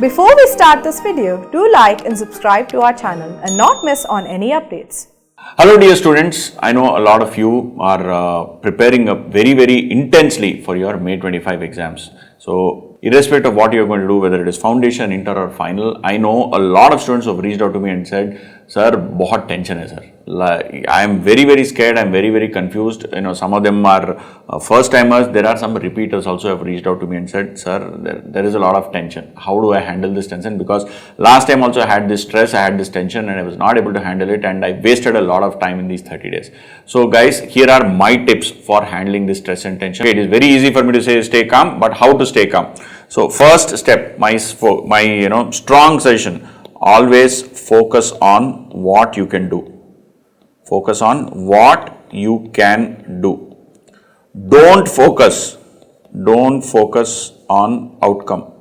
Before we start this video, do like and subscribe to our channel and not miss on any updates. Hello dear students, I know a lot of you are preparing up very intensely for your May 25 exams. So irrespective of what you are going to do, whether it is foundation, inter or final, I know a lot of students who have reached out to me and said, sir, बहुत tension है sir. I am very scared, I am very confused. You know, some of them are first timers. There are some repeaters also have reached out to me and said, sir, there is a lot of tension. How do I handle this tension? Because last time also I had this stress, I had this tension and I was not able to handle it and I wasted a lot of time in these 30 days. So guys, here are my tips for handling this stress and tension. It is very easy for me to say stay calm, but how to stay calm? So first step, my strong suggestion, always focus on what you can do. Focus on what you can do. Don't focus on outcome.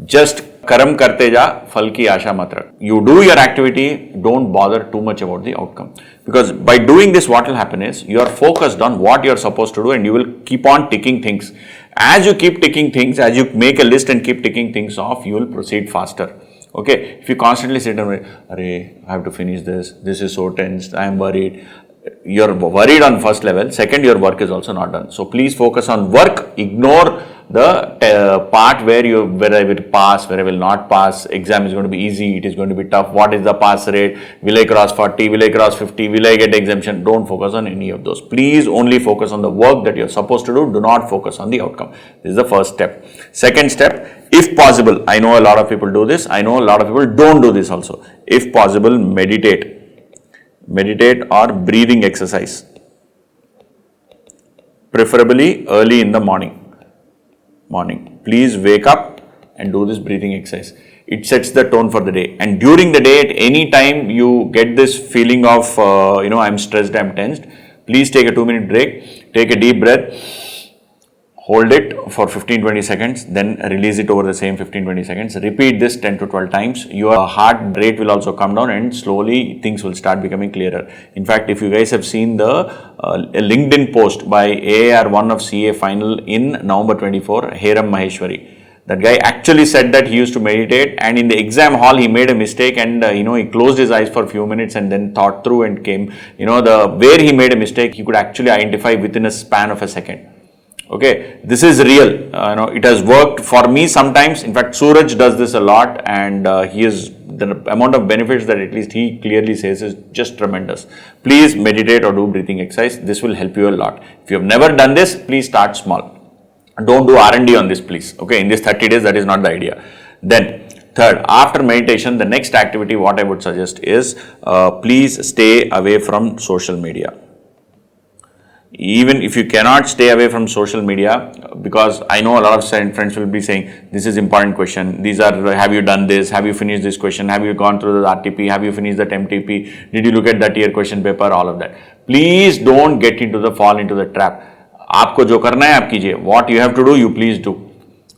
Just कर्म करते जा, फल की आशा मत रख. You do your activity, don't bother too much about the outcome. Because by doing this, what will happen is, you are focused on what you are supposed to do and you will keep on ticking things. As you keep ticking things, as you make a list and keep ticking things off, you will proceed faster. Okay, if you constantly sit and wait, I have to finish this is so tense, I am worried. You're worried on first level. Second, your work is also not done. So please focus on work. Ignore the part where I will pass, where I will not pass. Exam is going to be easy. It is going to be tough. What is the pass rate? Will I cross 40? Will I cross 50? Will I get exemption? Don't focus on any of those. Please only focus on the work that you're supposed to do. Do not focus on the outcome. This is the first step. Second step, if possible, I know a lot of people do this. I know a lot of people don't do this also. If possible, meditate or breathing exercise, preferably early in the morning. Please wake up and do this breathing exercise. It sets the tone for the day, and during the day, at any time you get this feeling of I'm stressed, I'm tensed, please take a 2-minute break, take a deep breath, hold it for 15-20 seconds, then release it over the same 15-20 seconds. Repeat this 10 to 12 times. Your heart rate will also come down and slowly things will start becoming clearer. In fact, if you guys have seen the LinkedIn post by AAR1 of CA final in November 24, Heram Maheshwari, that guy actually said that he used to meditate, and in the exam hall he made a mistake and he closed his eyes for a few minutes and then thought through and came, where he made a mistake, he could actually identify within a span of a second. Okay, this is real. It has worked for me sometimes. In fact, Suraj does this a lot, and the amount of benefits that at least he clearly says is just tremendous. Please meditate or do breathing exercise. This will help you a lot. If you have never done this, please start small. Don't do R&D on this, please. Okay, in these 30 days, that is not the idea. Then, third, after meditation, the next activity, what I would suggest is, please stay away from social media. Even if you cannot stay away from social media, because I know a lot of friends will be saying, this is important question, these are, have you done this, have you finished this question, have you gone through the RTP, have you finished that MTP, did you look at that year question paper, all of that. Please don't fall into the trap. आपको जो करना है आप कीजिए. What you have to do, you please do.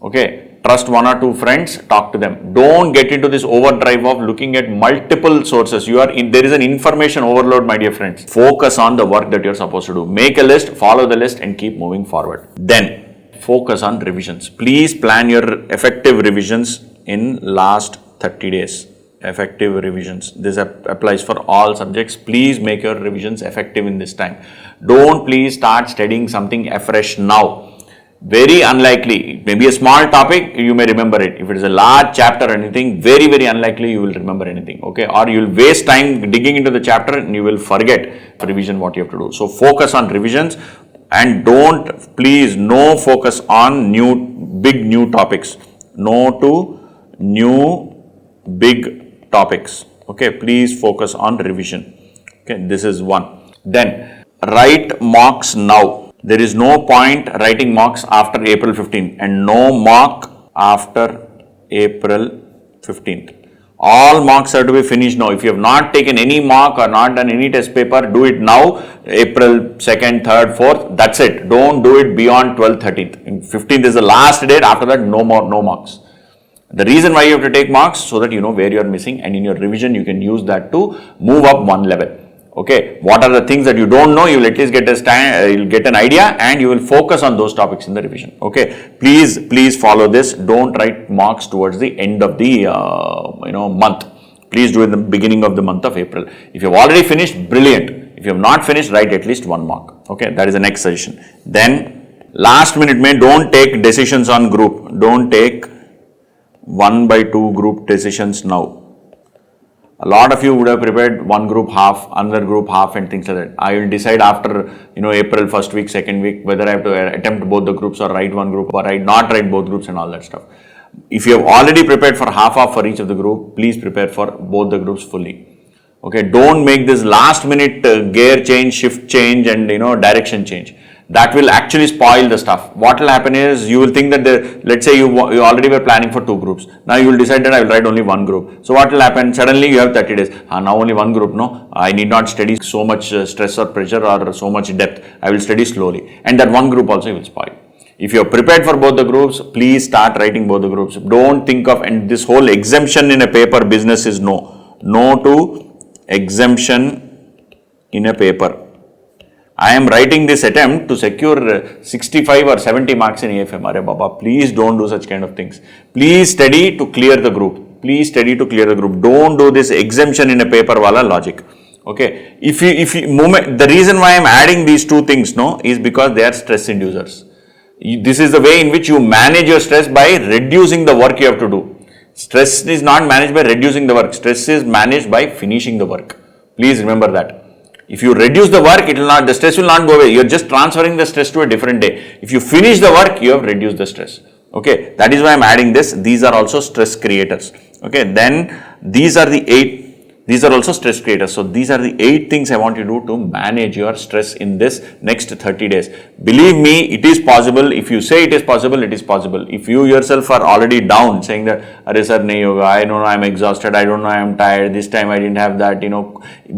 Okay. Trust one or two friends, talk to them. Don't get into this overdrive of looking at multiple sources. There is an information overload, my dear friends. Focus on the work that you're supposed to do. Make a list, follow the list and keep moving forward. Then focus on revisions. Please plan your effective revisions in last 30 days. Effective revisions. This applies for all subjects. Please make your revisions effective in this time. Don't please start studying something afresh now. Very unlikely, maybe a small topic, you may remember it. If it is a large chapter or anything, very no you will remember anything, okay? Or you will waste time digging into the chapter and you will forget revision what you have to do. So focus on revisions and no focus on big new topics. No to new big topics, okay? Please focus on revision, okay? This is one. Then write mocks now. There is no point writing mocks after April 15th and no mock after April 15th. All mocks have to be finished now. If you have not taken any mock or not done any test paper, do it now, April 2nd, 3rd, 4th, that's it. Don't do it beyond 12th, 13th. And 15th is the last date, after that no mocks. The reason why you have to take mocks, so that you know where you are missing, and in your revision you can use that to move up one level. Okay, what are the things that you don't know? You will at least you'll get an idea, and you will focus on those topics in the revision. Okay, please follow this. Don't write marks towards the end of the month. Please do it in the beginning of the month of April. If you have already finished, brilliant. If you have not finished, write at least 1 mark. Okay, that is the next suggestion. Then last minute don't take decisions on group. Don't take 1/2 group decisions now. A lot of you would have prepared one group half, another group half, and things like that. I will decide after April first week, second week, whether I have to attempt both the groups or write one group or not write both groups and all that stuff. If you have already prepared for half for each of the group, please prepare for both the groups fully. Okay, don't make this last minute gear change, shift change, and direction change. That will actually spoil the stuff. What will happen is you will think that let's say you already were planning for 2 groups. Now you will decide that I will write only 1 group. So what will happen? Suddenly you have 30 days. Now only 1 group. No, I need not study so much stress or pressure or so much depth. I will study slowly, and that 1 group also will spoil. If you are prepared for both the groups, please start writing both the groups. Don't think of, and this whole exemption in a paper business is no. No to exemption in a paper. I am writing this attempt to secure 65 or 70 marks in AFM. Arey Baba, please don't do such kind of things. Please study to clear the group. Please study to clear the group. Don't do this exemption in a paper wala logic. Okay. The reason why I am adding these 2 things is because they are stress inducers. This is the way in which you manage your stress by reducing the work you have to do. Stress is not managed by reducing the work. Stress is managed by finishing the work. Please remember that. If you reduce the work, the stress will not go away. You are just transferring the stress to a different day. If you finish the work, you have reduced the stress. Okay, that is why I am adding this. These are also stress creators. Okay, then these are the 8. These are also stress creators. So these are the 8 things I want you to do to manage your stress in this next 30 days. Believe me, it is possible. If you say it is possible, it is possible. If you yourself are already down, saying that, "Arey sir, nahi hoga, I don't know, I am exhausted, I don't know, I am tired, this time I didn't have that,"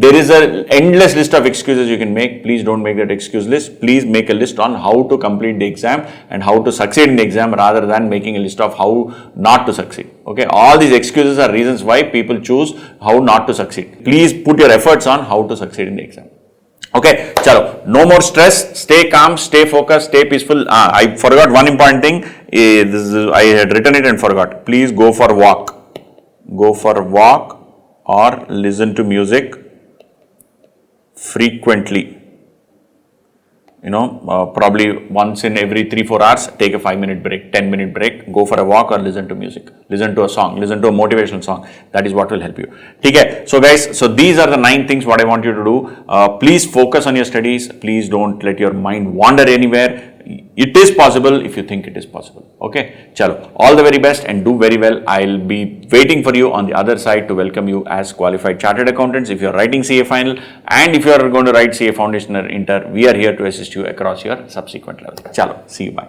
there is an endless list of excuses you can make. Please don't make that excuse list. Please make a list on how to complete the exam and how to succeed in the exam, rather than making a list of how not to succeed. Okay, all these excuses are reasons why people choose how not to succeed. Please put your efforts on how to succeed in the exam. Okay, chalo, no more stress, stay calm, stay focused, stay peaceful. I forgot one important thing. I had written it and forgot. Please go for walk. Go for walk or listen to music frequently. Probably once in every 3-4 hours, take a 5-minute break, 10-minute break, go for a walk or listen to music, listen to a song, listen to a motivational song. That is what will help you. Okay, so guys, so these are the 9 things what I want you to do. Please focus on your studies. Please don't let your mind wander anywhere. It is possible if you think it is possible. Okay, chalo, all the very best and do very well. I'll be waiting for you on the other side to welcome you as qualified chartered accountants. If you're writing CA final and if you're going to write CA foundation or inter, we are here to assist you across your subsequent level. Chalo, see you, bye.